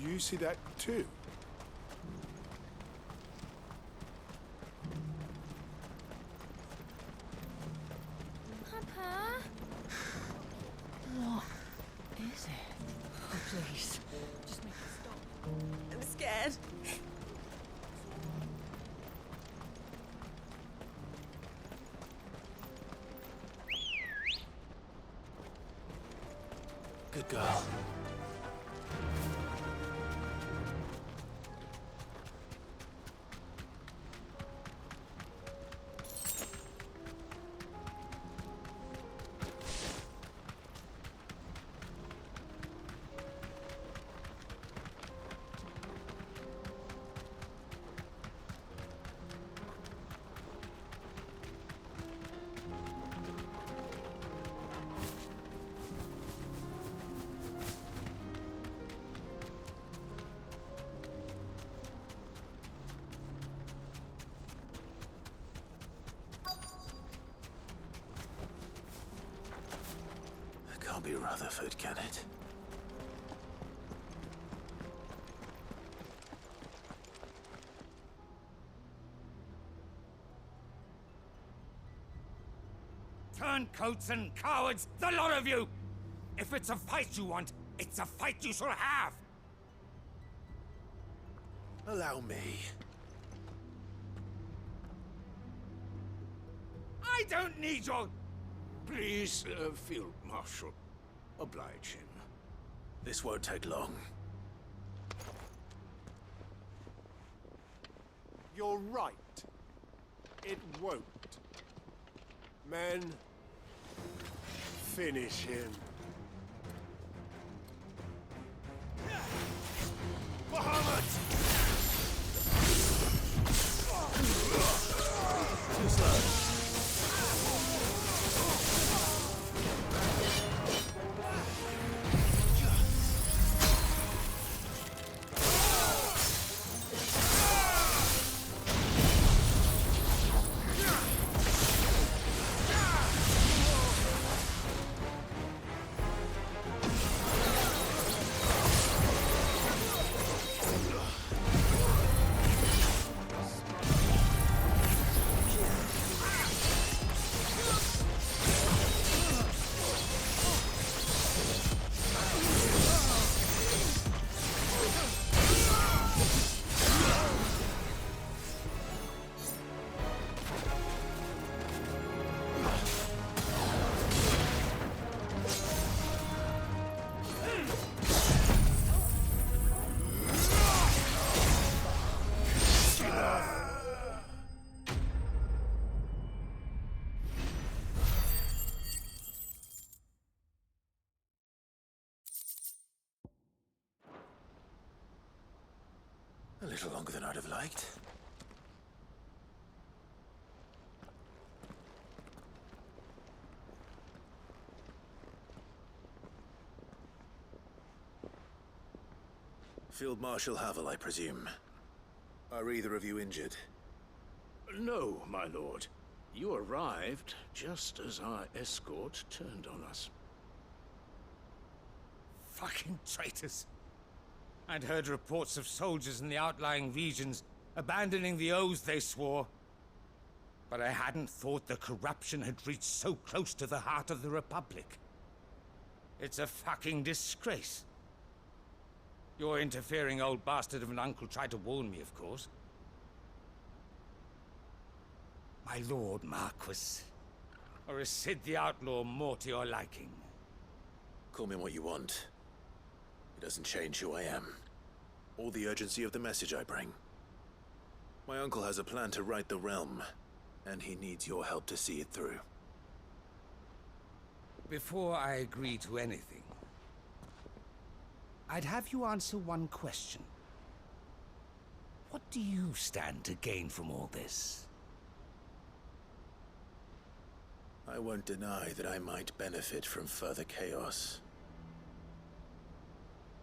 you see that too? Papa? What is it? Oh, please. Just make it stop. I'm scared. Good girl. Can't be Rutherford, can it? Turncoats and cowards, the lot of you! If it's a fight you want, it's a fight you shall have! Allow me. I don't need your... Please, Field Marshal, oblige him. This won't take long. You're right. It won't. Men, finish him. Muhammad! Too slow. A little longer than I'd have liked. Field Marshal Havel, I presume. Are either of you injured? No, my lord. You arrived just as our escort turned on us. Fucking traitors. I'd heard reports of soldiers in the outlying regions abandoning the oaths they swore. But I hadn't thought the corruption had reached so close to the heart of the Republic. It's a fucking disgrace. Your interfering old bastard of an uncle tried to warn me, of course. My lord Marquis. Or is Sid the Outlaw more to your liking? Call me what you want. It doesn't change who I am, or the urgency of the message I bring. My uncle has a plan to right the realm, and he needs your help to see it through. Before I agree to anything, I'd have you answer one question. What do you stand to gain from all this? I won't deny that I might benefit from further chaos.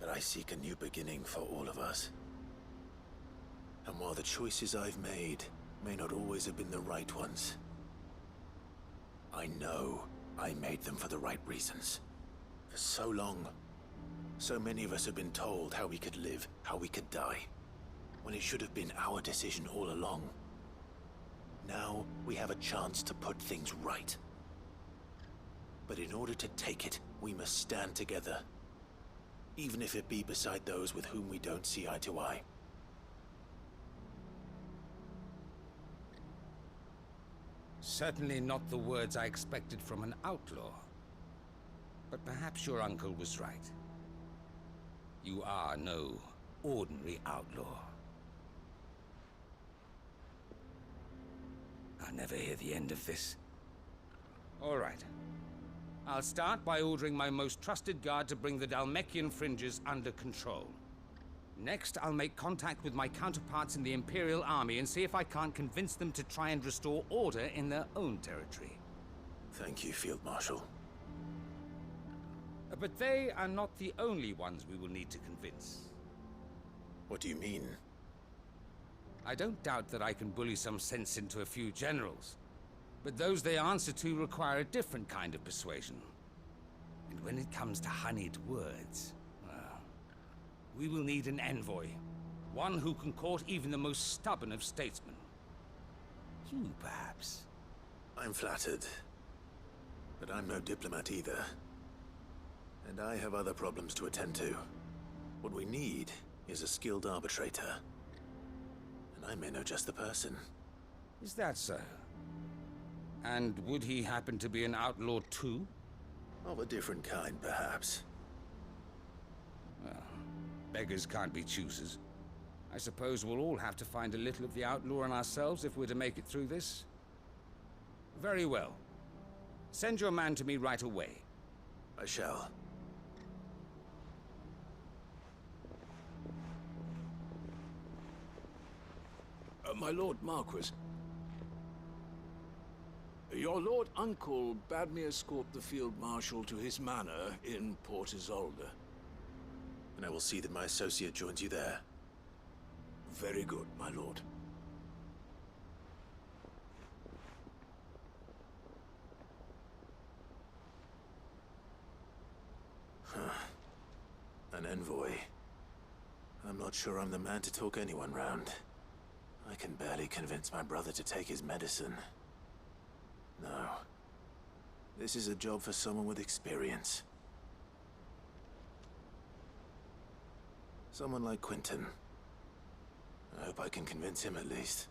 But I seek a new beginning for all of us. And while the choices I've made may not always have been the right ones, I know I made them for the right reasons. For so long, So many of us have been told how we could live, how we could die, when it should have been our decision all along. Now, we have a chance to put things right. But in order to take it, we must stand together. Even if it be beside those with whom we don't see eye to eye. Certainly not the words I expected from an outlaw. But perhaps your uncle was right. You are no ordinary outlaw. I'll never hear the end of this. All right. I'll start by ordering my most trusted guard to bring the Dalmekian fringes under control. Next, I'll make contact with my counterparts in the Imperial Army and see if I can't convince them to try and restore order in their own territory. Thank you, Field Marshal. But they are not the only ones we will need to convince. What do you mean? I don't doubt that I can bully some sense into a few generals, but those they answer to require a different kind of persuasion. And when it comes to honeyed words, well, we will need an envoy. One who can court even the most stubborn of statesmen. You, perhaps? I'm flattered. But I'm no diplomat either. And I have other problems to attend to. What we need is a skilled arbitrator. And I may know just the person. Is that so? And would he happen to be an outlaw too? Of a different kind, perhaps. Well, beggars can't be choosers. I suppose we'll all have to find a little of the outlaw in ourselves if we're to make it through this. Very well. Send your man to me right away. I shall. My Lord Marquis. Your Lord Uncle bade me escort the Field Marshal to his manor in Port Isolde. And I will see that my associate joins you there. Very good, my lord. An envoy. I'm not sure I'm the man to talk anyone round. I can barely convince my brother to take his medicine. No. This is a job for someone with experience. Someone like Quentin. I hope I can convince him at least.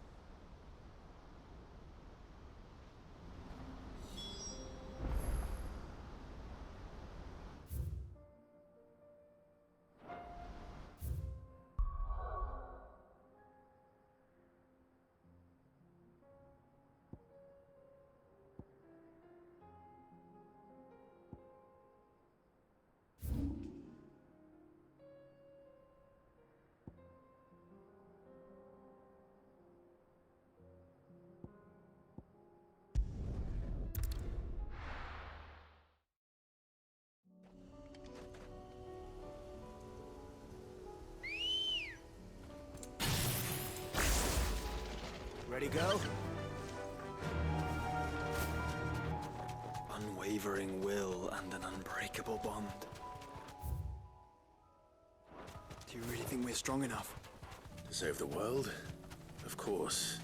Ready, go? Unwavering will and an unbreakable bond. Do you really think we're strong enough? To save the world? Of course.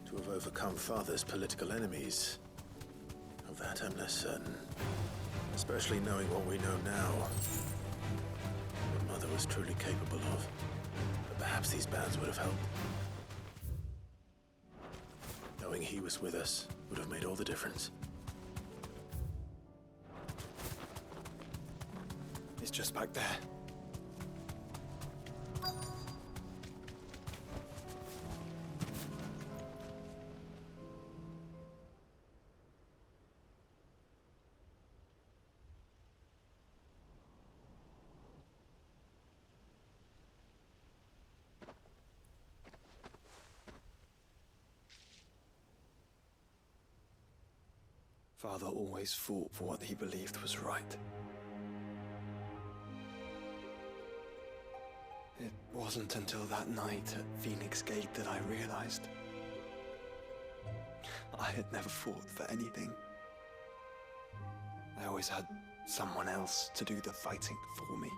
To have overcome Father's political enemies? Of that I'm less certain. Especially knowing what we know now. What Mother was truly capable of. But perhaps these bands would have helped. Knowing he was with us would have made all the difference. It's just back there. Father always fought for what he believed was right. It wasn't until that night at Phoenix Gate that I realized I had never fought for anything. I always had someone else to do the fighting for me.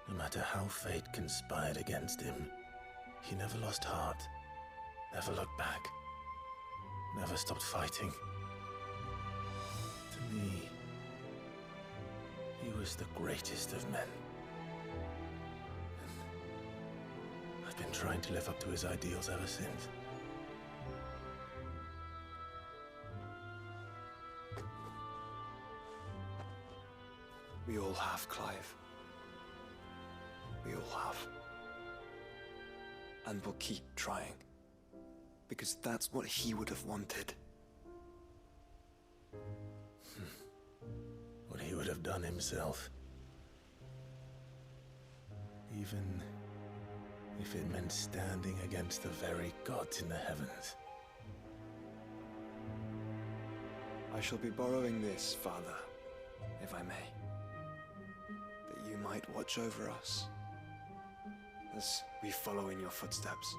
No matter how fate conspired against him, he never lost heart, never looked back, never stopped fighting. To me, he was the greatest of men. And I've been trying to live up to his ideals ever since. We all have, Clive. We all have. And we'll keep trying. Because that's what he would have wanted. What he would have done himself. Even if it meant standing against the very gods in the heavens. I shall be borrowing this, Father, if I may. That you might watch over us as we follow in your footsteps.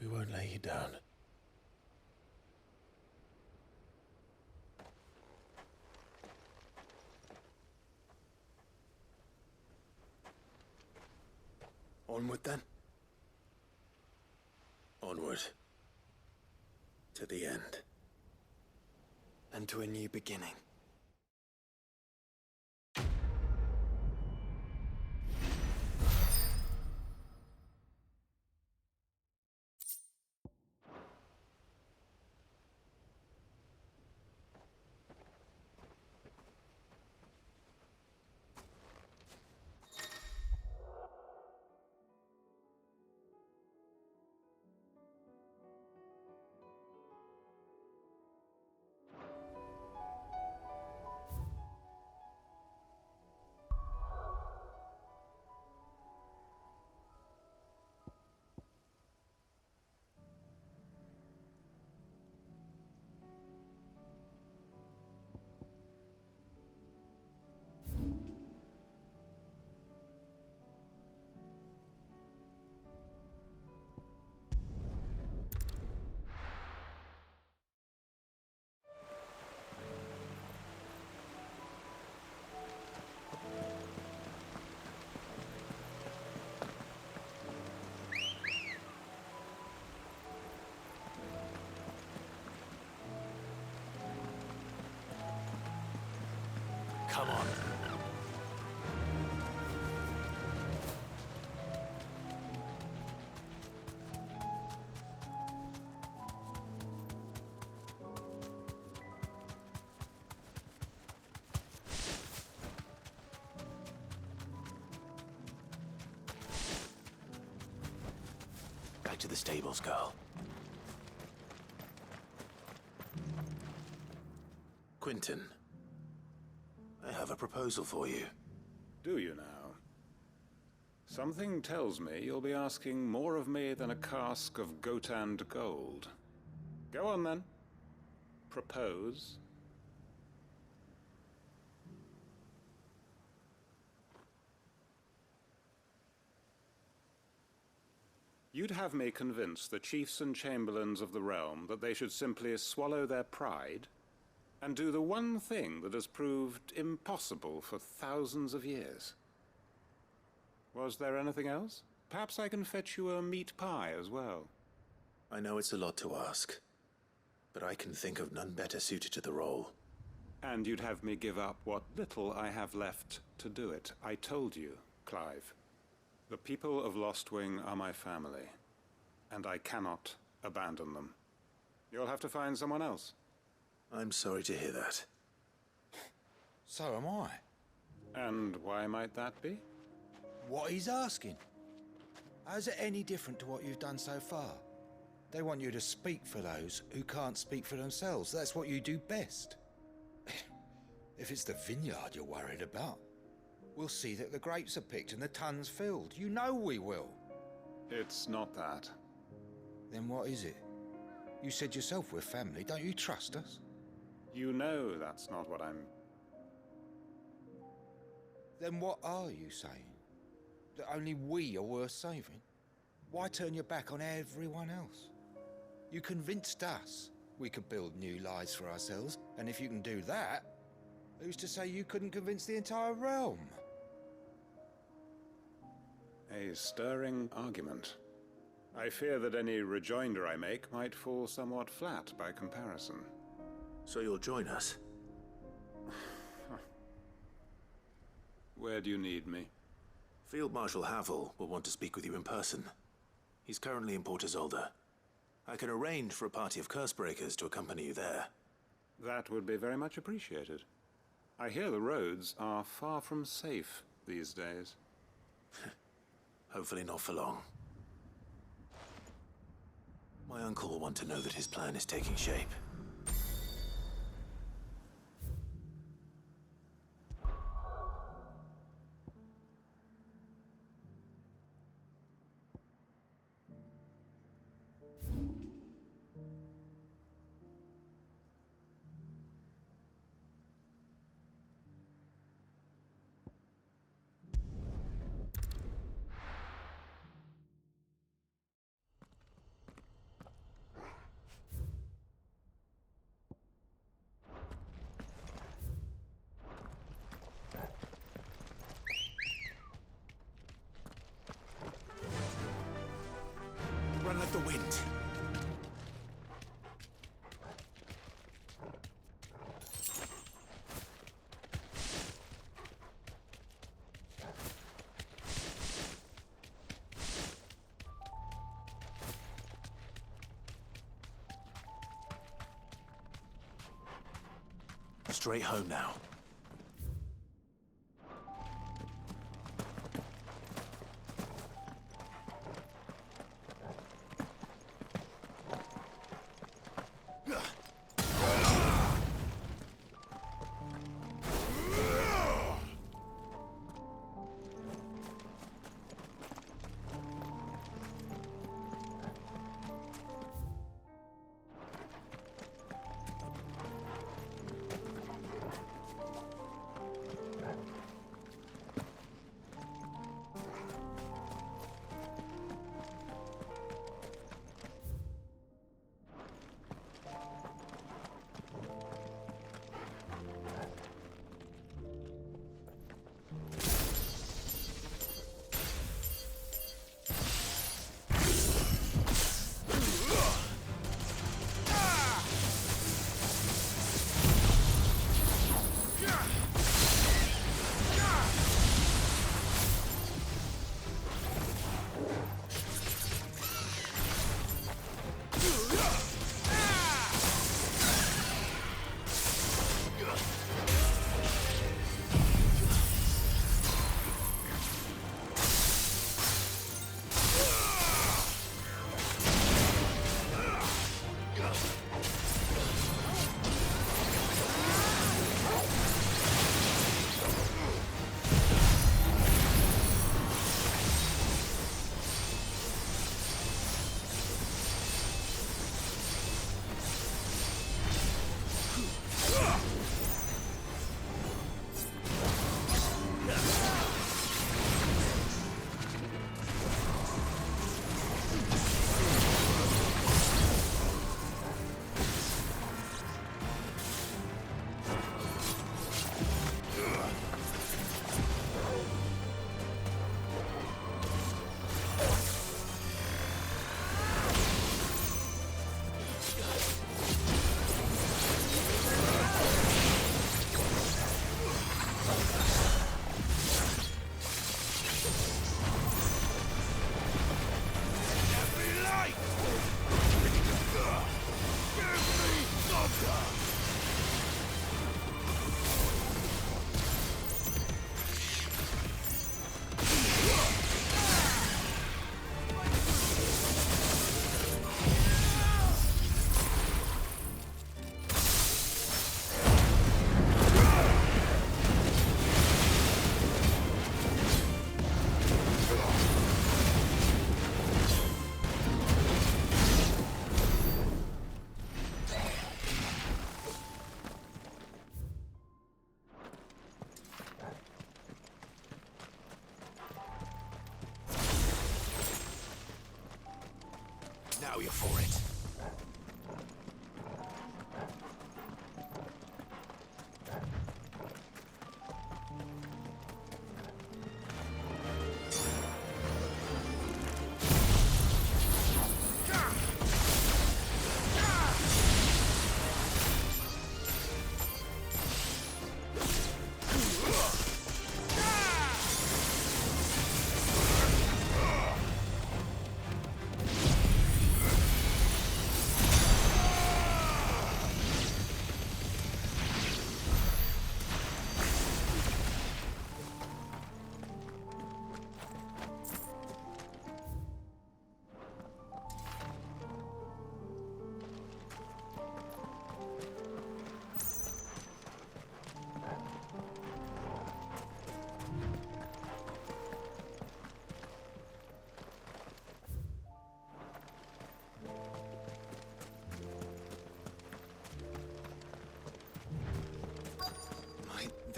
We won't lay you down. Onward then. Onward. To the end. And to a new beginning. Come on. Back to the stables, girl. Quentin. I have a proposal for you. Do you now? Something tells me you'll be asking more of me than a cask of Gotand gold. Go on then. Propose. You'd have me convince the chiefs and chamberlains of the realm that they should simply swallow their pride and do the one thing that has proved impossible for thousands of years. Was there anything else? Perhaps I can fetch you a meat pie as well. I know it's a lot to ask, but I can think of none better suited to the role. And you'd have me give up what little I have left to do it. I told you, Clive. The people of Lostwing are my family, and I cannot abandon them. You'll have to find someone else. I'm sorry to hear that. So am I. And why might that be? What he's asking. How's it any different to what you've done so far? They want you to speak for those who can't speak for themselves. That's what you do best. If it's the vineyard you're worried about, we'll see that the grapes are picked and the tons filled. You know we will. It's not that. Then what is it? You said yourself we're family. Don't you trust us? You know that's not what I'm... Then what are you saying? That only we are worth saving? Why turn your back on everyone else? You convinced us we could build new lives for ourselves, and if you can do that, who's to say you couldn't convince the entire realm? A stirring argument. I fear that any rejoinder I make might fall somewhat flat by comparison. So you'll join us? Where do you need me? Field Marshal Havel will want to speak with you in person. He's currently in Port Isolde. I can arrange for a party of Cursebreakers to accompany you there. That would be very much appreciated. I hear the roads are far from safe these days. Hopefully not for long. My uncle will want to know that his plan is taking shape. Run like the wind. Straight home now.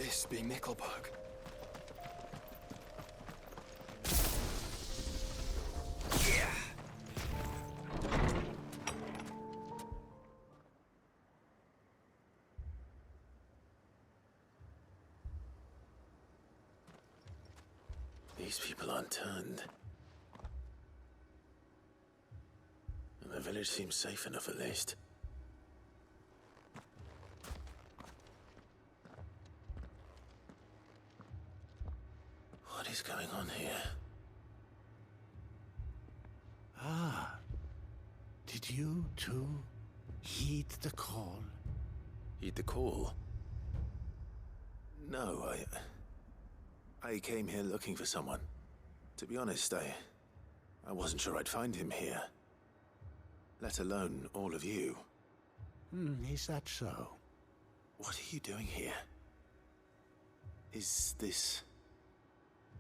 this be Mickelberg? These people aren't turned. And the village seems safe enough at least. What is going on here? Ah, did you too heed the call? Heed the call? No, I came here looking for someone. To be honest, I wasn't sure I'd find him here. Let alone all of you. Is that so? What are you doing here? Is this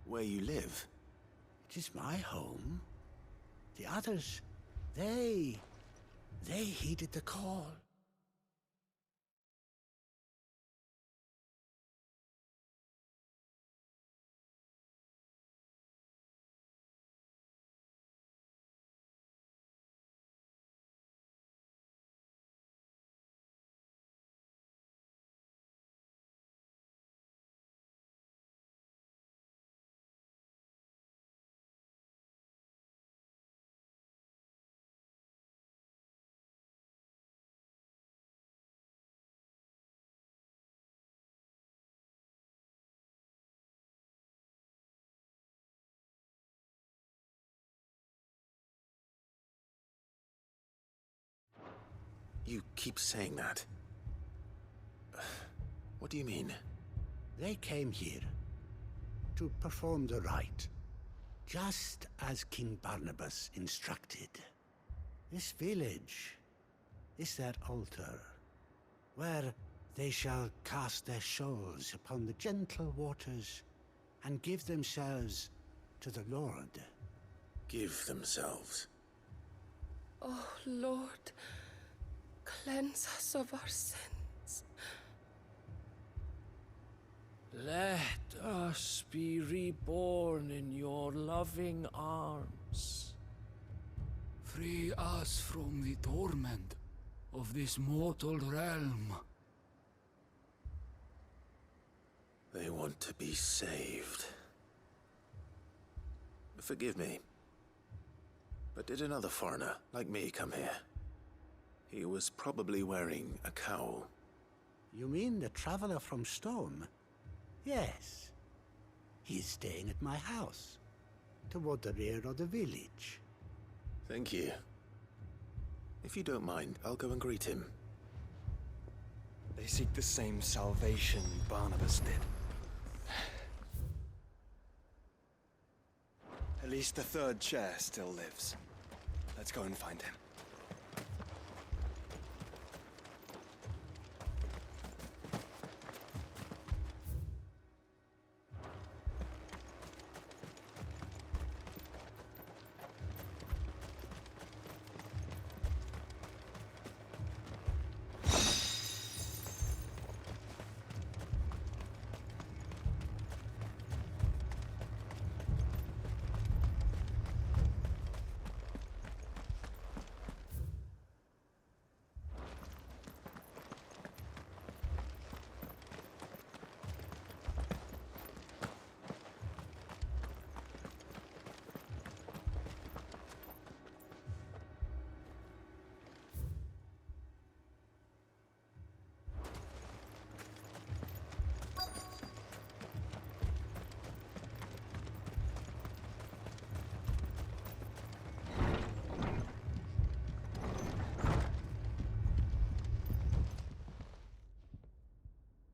where you live? It is my home. The others, they heeded the call. You keep saying that. What do you mean? They came here to perform the rite, just as King Barnabas instructed. This village is their altar, where they shall cast their shoals upon the gentle waters and give themselves to the Lord. Give themselves. Oh, Lord, cleanse us of our sins. Let us be reborn in your loving arms. Free us from the torment of this mortal realm. They want to be saved. Forgive me, but did another foreigner like me come here? He was probably wearing a cowl. You mean the traveler from Stone? Yes. He is staying at my house, toward the rear of the village. Thank you. If you don't mind, I'll go and greet him. They seek the same salvation Barnabas did. At least the third chair still lives. Let's go and find him.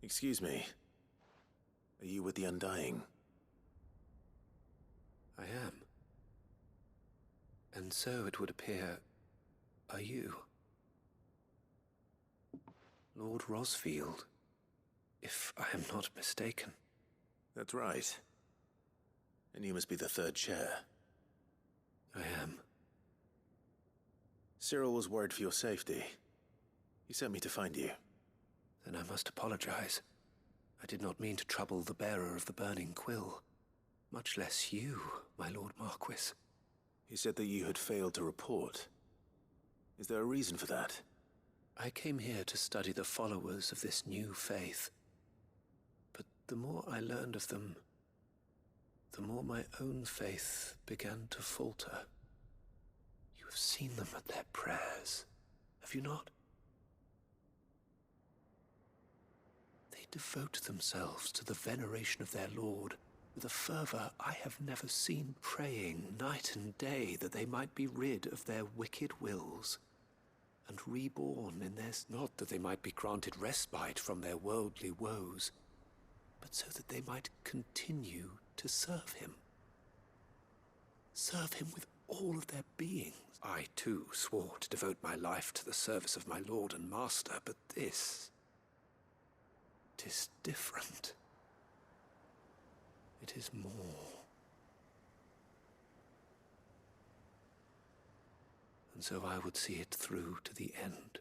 Excuse me. Are you with the Undying? I am. And so it would appear, are you? Lord Rosfield, if I am not mistaken. That's right. And you must be the third chair. I am. Cyril was worried for your safety. He sent me to find you. Then I must apologize. I did not mean to trouble the bearer of the burning quill, much less you, my Lord Marquis. He said that you had failed to report. Is there a reason for that? I came here to study the followers of this new faith. But the more I learned of them, the more my own faith began to falter. You have seen them at their prayers, have you not? They devote themselves to the veneration of their Lord with a fervor I have never seen, praying night and day that they might be rid of their wicked wills and reborn in theirs, not that they might be granted respite from their worldly woes, but so that they might continue to serve him. Serve him with all of their beings. I, too, swore to devote my life to the service of my Lord and Master, but this... 'tis different. It is more. And so I would see it through to the end.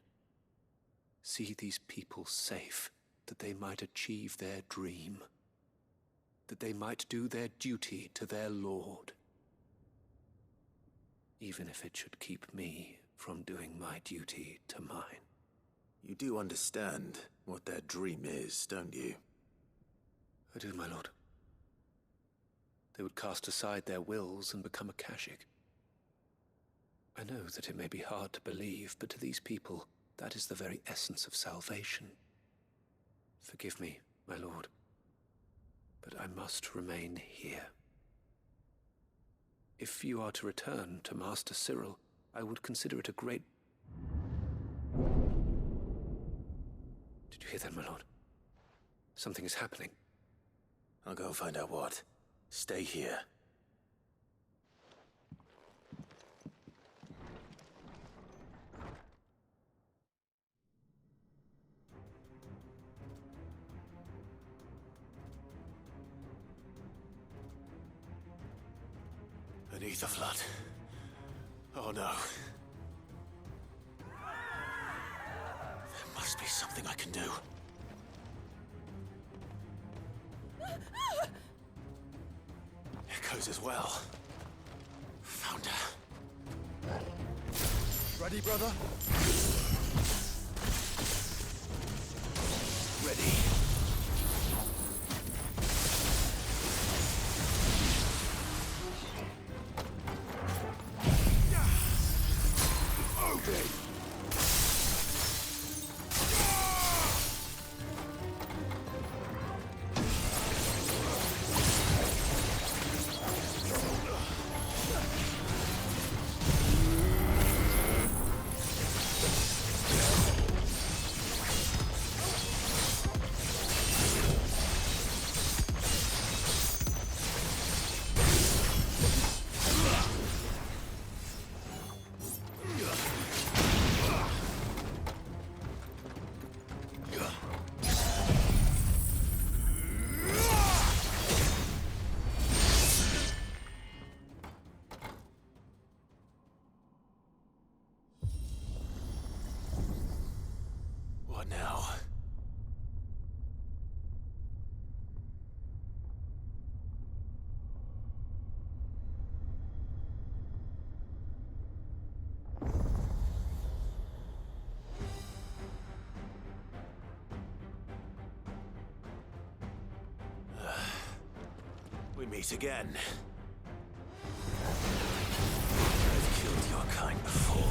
See these people safe, that they might achieve their dream. That they might do their duty to their Lord. Even if it should keep me from doing my duty to mine. You do understand what their dream is, don't you? I do, my lord. They would cast aside their wills and become a Kashik. I know that it may be hard to believe, but to these people, that is the very essence of salvation. Forgive me, my lord, but I must remain here. If you are to return to Master Cyril, I would consider it a great... Did you hear that, my lord? Something is happening. I'll go and find out what. Stay here. Beneath the flood. Oh no. There must be something I can do. Echoes as well. Found her. Ready, brother? Ready. What now? We meet again. I've killed your kind before.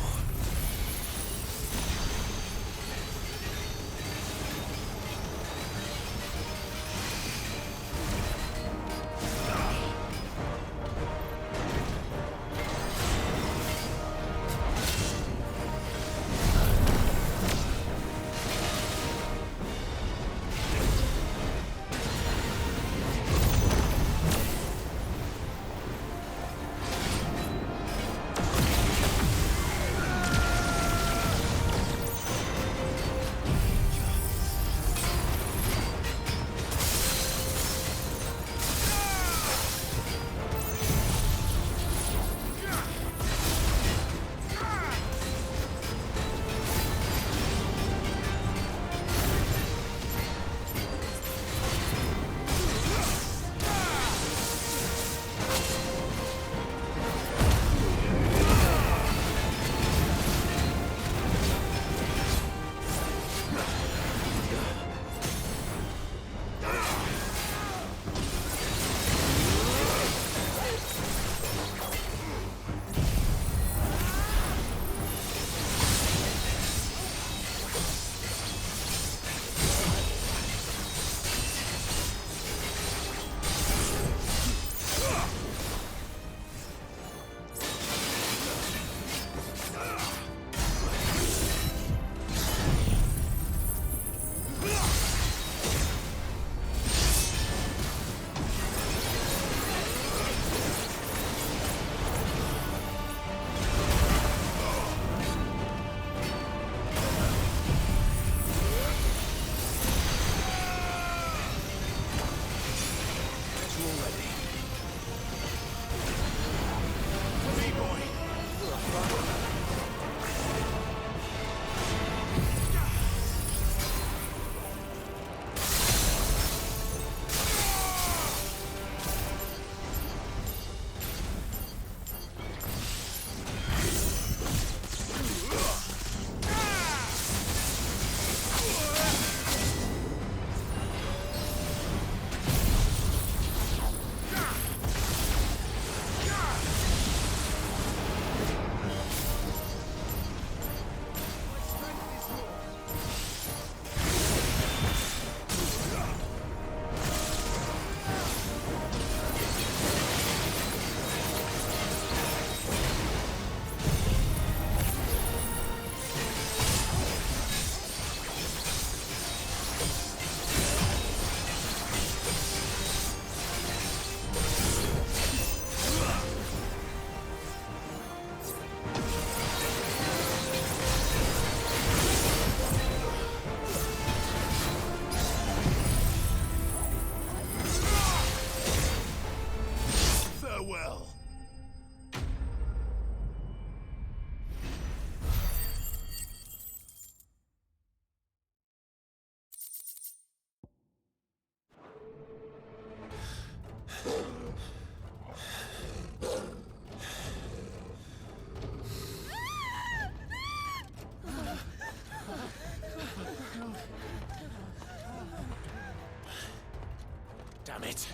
Damn it!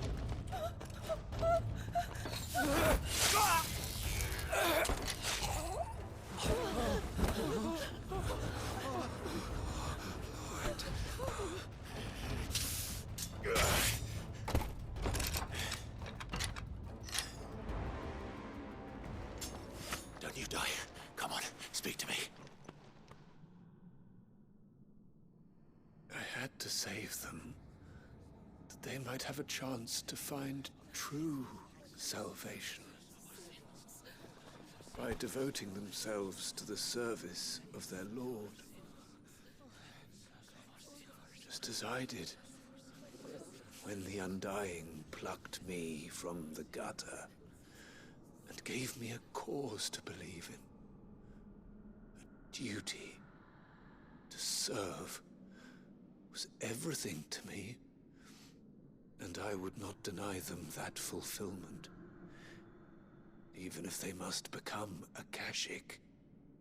Don't you die. Come on, speak to me. I had to save them, that they might have a chance to find true salvation. By devoting themselves to the service of their Lord. Just as I did, when the Undying plucked me from the gutter and gave me a cause to believe in. A duty to serve was everything to me, and I would not deny them that fulfillment, even if they must become a Kashik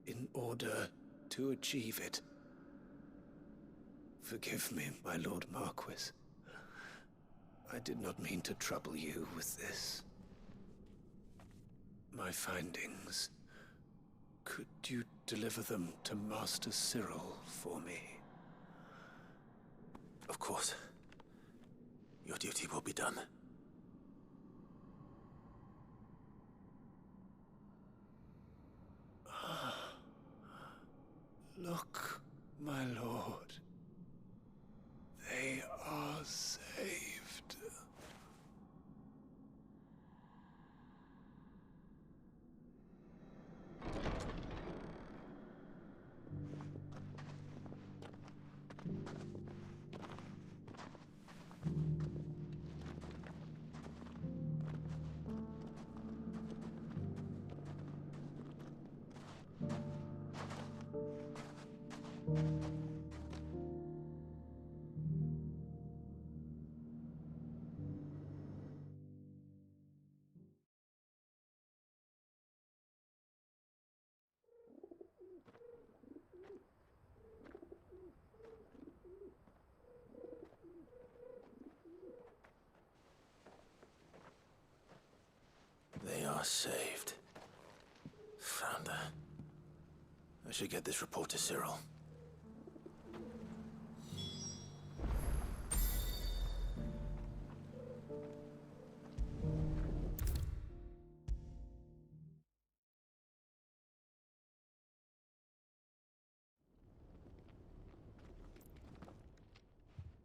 in order to achieve it. Forgive me, my Lord Marquis. I did not mean to trouble you with this. My findings. Could you deliver them to Master Cyril for me? Of course. Your duty will be done. Look, my lord. They are saved. They are saved. Founder. I should get this report to Cyril.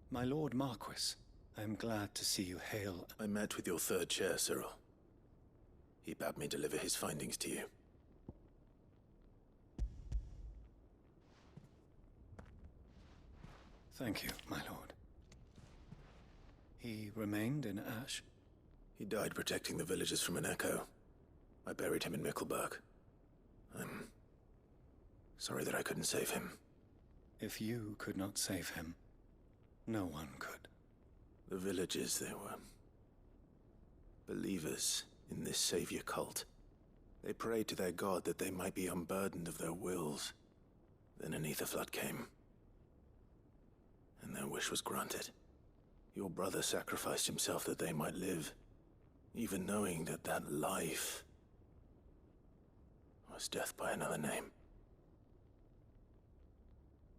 My Lord Marquis, I am glad to see you hail. I met with your third chair, Cyril. He bade me deliver his findings to you. Thank you, my lord. He remained in Ash? He died protecting the villagers from an echo. I buried him in Mickelberg. I'm sorry that I couldn't save him. If you could not save him, no one could. The villagers, they were believers in this savior cult. They prayed to their god that they might be unburdened of their wills. Then an ether flood came, and their wish was granted. Your brother sacrificed himself that they might live, even knowing that that life was death by another name.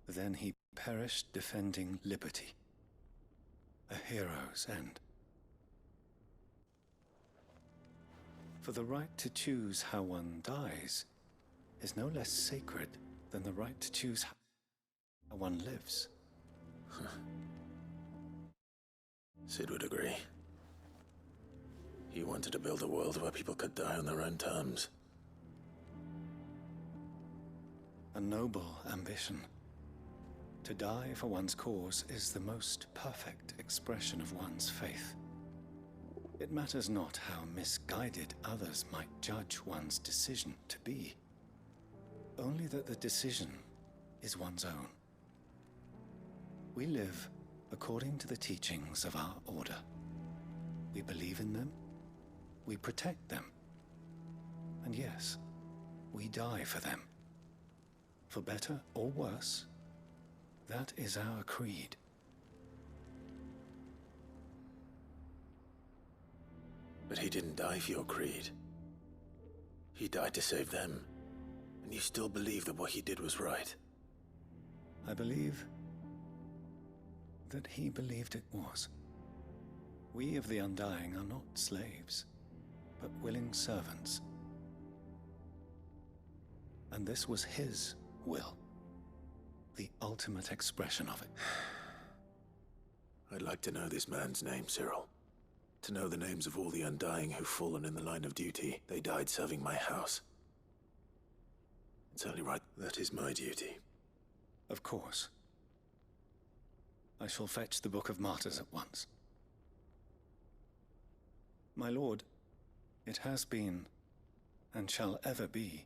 Then he perished defending liberty. A hero's end. For the right to choose how one dies is no less sacred than the right to choose how one lives. Sid would agree. He wanted to build a world where people could die on their own terms. A noble ambition. To die for one's cause is the most perfect expression of one's faith. It matters not how misguided others might judge one's decision to be. Only that the decision is one's own. We live according to the teachings of our order. We believe in them, we protect them, and yes, we die for them. For better or worse, that is our creed. But he didn't die for your creed. He died to save them. And you still believe that what he did was right? I believe that he believed it was. We of the Undying are not slaves, but willing servants. And this was his will. The ultimate expression of it. I'd like to know this man's name, Cyril. To know the names of all the Undying who've fallen in the line of duty. They died serving my house. It's only right. That is my duty. Of course. I shall fetch the Book of Martyrs at once. My lord, it has been, and shall ever be,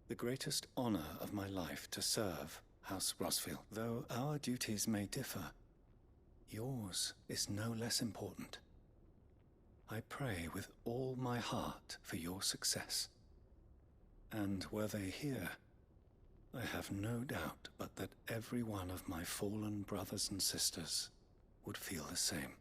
the greatest honor of my life to serve House Rosfield. Though our duties may differ, yours is no less important. I pray with all my heart for your success. And were they here, I have no doubt but that every one of my fallen brothers and sisters would feel the same.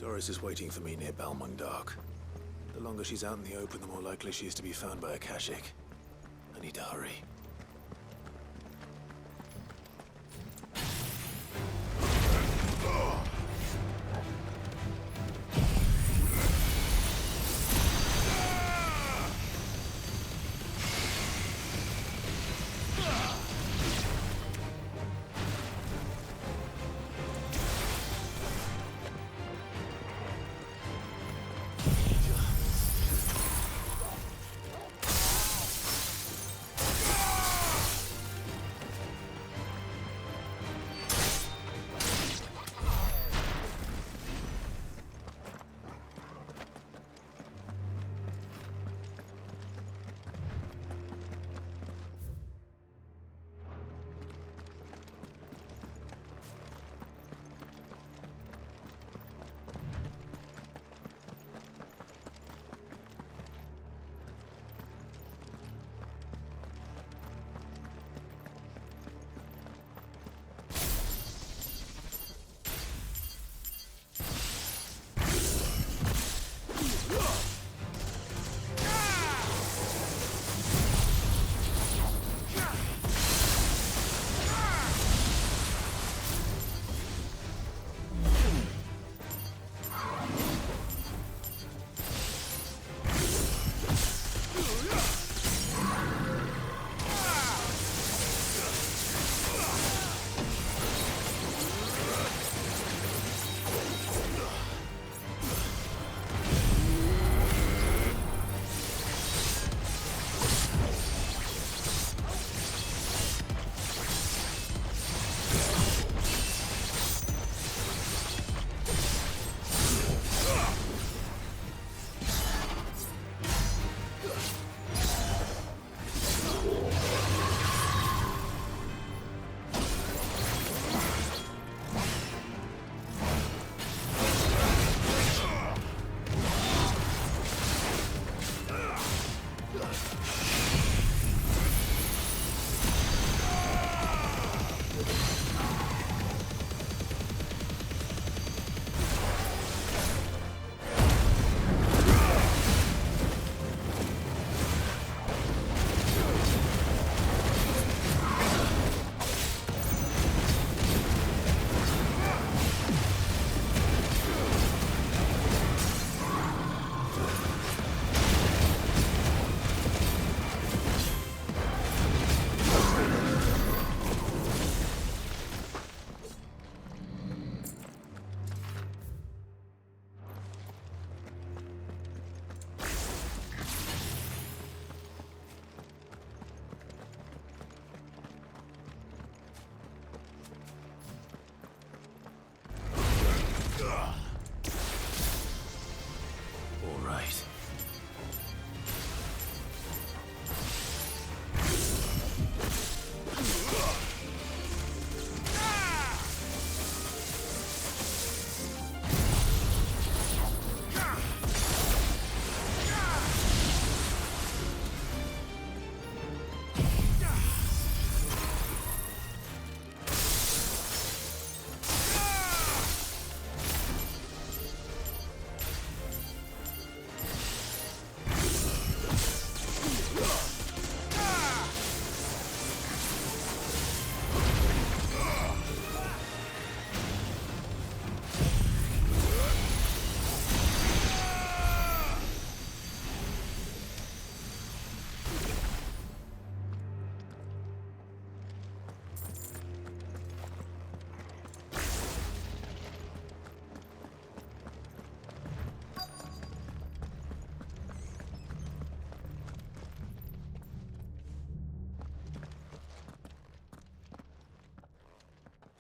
Doris is waiting for me near Balmung Dark. The longer she's out in the open, the more likely she is to be found by a Kashik. I need to hurry.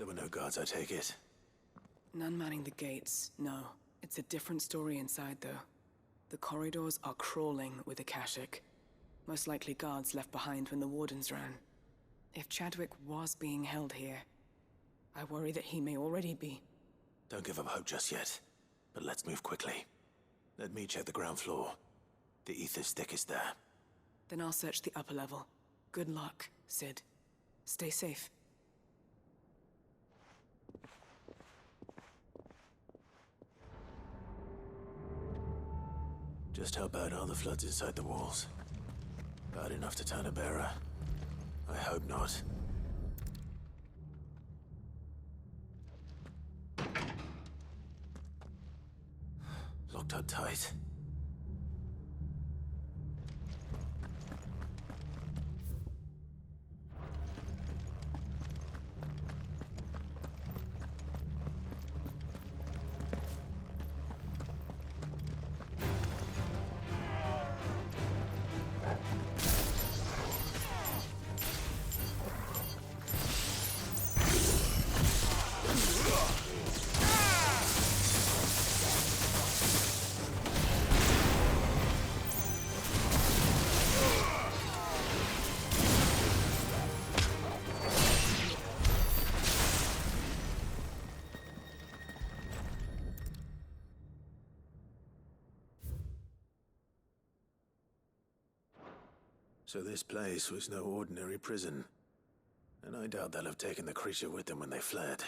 There were no guards, I take it. None manning the gates, no. It's a different story inside, though. The corridors are crawling with Akashic. Most likely guards left behind when the Wardens ran. If Chadwick was being held here, I worry that he may already be. Don't give up hope just yet, but let's move quickly. Let me check the ground floor. The ether's thickest there. Then I'll search the upper level. Good luck, Sid. Stay safe. Just how bad are the floods inside the walls? Bad enough to turn a bearer? I hope not. Locked up tight. So this place was no ordinary prison. And I doubt they'll have taken the creature with them when they fled.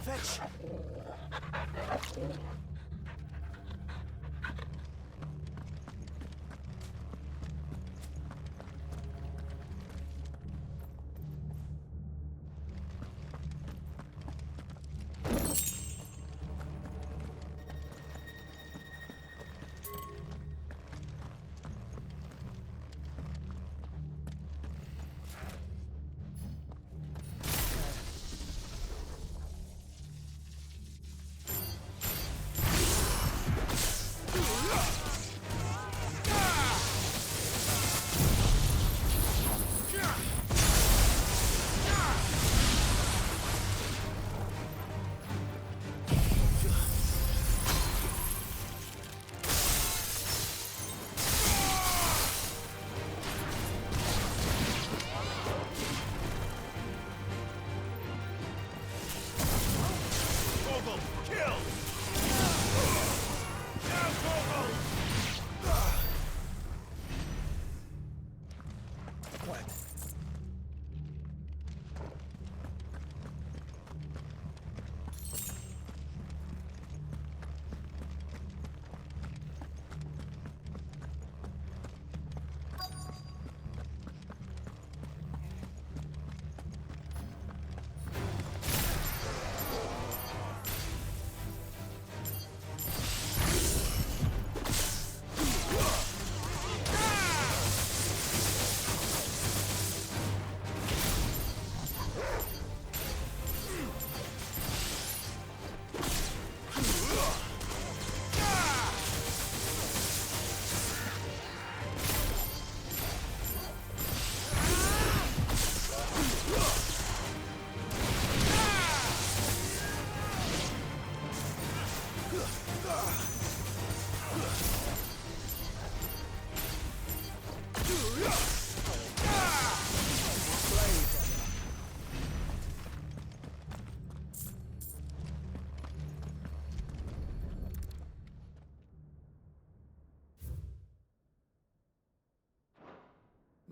Fetch!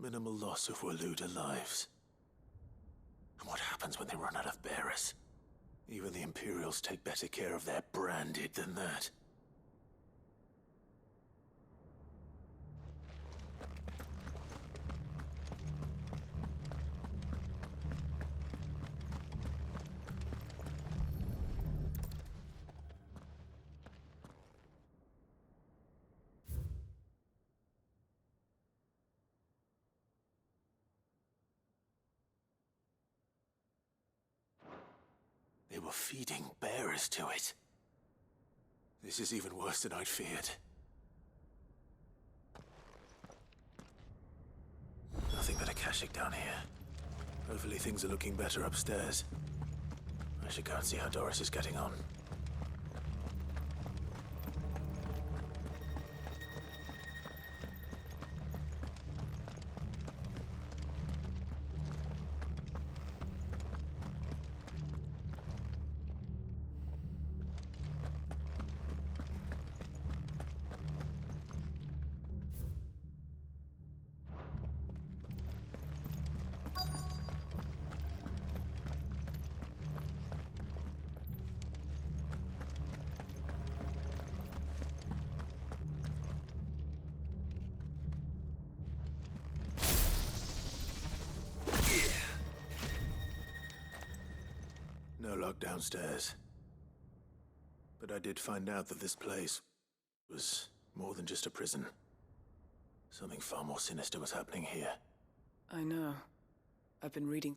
Minimal loss of Waluda lives. And what happens when they run out of bearers? Even the Imperials take better care of their branded than that. They were feeding bearers to it. This is even worse than I'd feared. Nothing but a Akashic down here. Hopefully things are looking better upstairs. I should go and see how Doris is getting on. No lock downstairs. But I did find out that this place was more than just a prison. Something far more sinister was happening here. I know. I've been reading